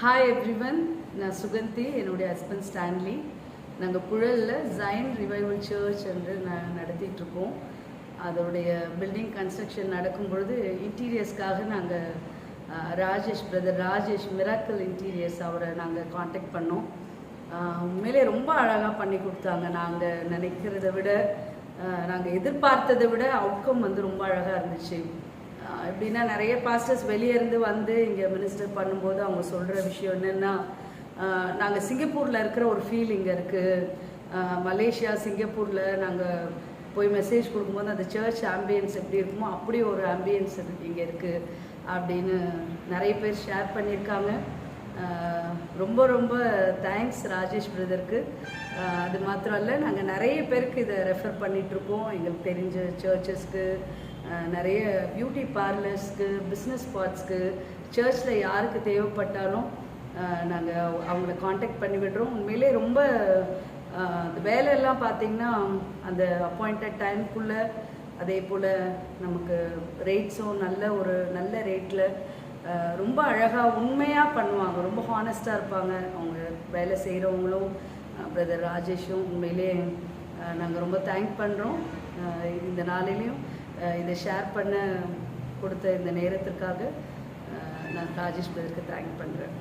Hi everyone, நான் சுகந்தி, என்னுடைய husband Stanley. நாங்கள் புழலில் ஜைன் ரிவைவல் சர்ச் என்று நடத்திட்டுருக்கோம். அதோடைய பில்டிங் கன்ஸ்ட்ரக்ஷன் நடக்கும் பொழுது இன்டீரியர்ஸ்க்காக நாங்கள் பிரதர் ராஜேஷ் மிராக்கல் இன்டீரியர்ஸ் அவரை நாங்கள் காண்டாக்ட் பண்ணோம். உண்மையிலே ரொம்ப அழகாக பண்ணி கொடுத்தாங்க. நாங்கள் நினைக்கிறத விட, நாங்கள் எதிர்பார்த்ததை விட அவுட்கம் ரொம்ப அழகாக இருந்துச்சு. எப்படின்னா, நிறைய பாஸ்டர்ஸ் வெளியே இருந்து வந்து இங்கே மினிஸ்டர் பண்ணும்போது அவங்க சொல்கிற விஷயம் என்னென்னா, நாங்கள் சிங்கப்பூரில் இருக்கிற ஒரு ஃபீல் இங்கே இருக்குது. மலேசியா, சிங்கப்பூரில் நாங்கள் போய் மெசேஜ் கொடுக்கும்போது அந்த சர்ச் ஆம்பியன்ஸ் எப்படி இருக்குமோ அப்படி ஒரு ஆம்பியன்ஸ் இங்கே இருக்குது அப்படின்னு நிறைய பேர் ஷேர் பண்ணியிருக்காங்க. ரொம்ப ரொம்ப தேங்க்ஸ் ராஜேஷ் பிரதருக்கு. அது மாத்திரம் இல்லை, நாங்கள் நிறைய பேருக்கு இதை ரெஃபர் பண்ணிகிட்ருக்கோம். எங்களுக்கு தெரிஞ்ச சர்ச்சஸ்க்கு, நிறைய பியூட்டி பார்லர்ஸ்க்கு, பிஸ்னஸ் ஸ்பாட்ஸ்க்கு, சர்ச்சில் யாருக்கு தேவைப்பட்டாலும் நாங்கள் அவங்கள காண்டாக்ட் பண்ணி விடுறோம். உண்மையிலே ரொம்ப அந்த வேலையெல்லாம் பார்த்திங்கன்னா அந்த அப்பாயிண்டட் டைமுக்குள்ளே, அதே போல் நமக்கு ரேட்ஸும் நல்ல ரேட்டில் ரொம்ப அழகாக உண்மையாக பண்ணுவாங்க. ரொம்ப ஹானஸ்ட்டாக இருப்பாங்க அவங்க வேலை செய்கிறவங்களும். பிரதர் ராஜேஷும் உண்மையிலே நாங்கள் ரொம்ப தேங்க் பண்ணுறோம். இந்த நாளிலையும் இதை ஷேர் பண்ண கொடுத்த இந்த நேரத்திற்காக நான் ராஜேஷ் பிரதருக்கு தேங்க் பண்ணுறேன்.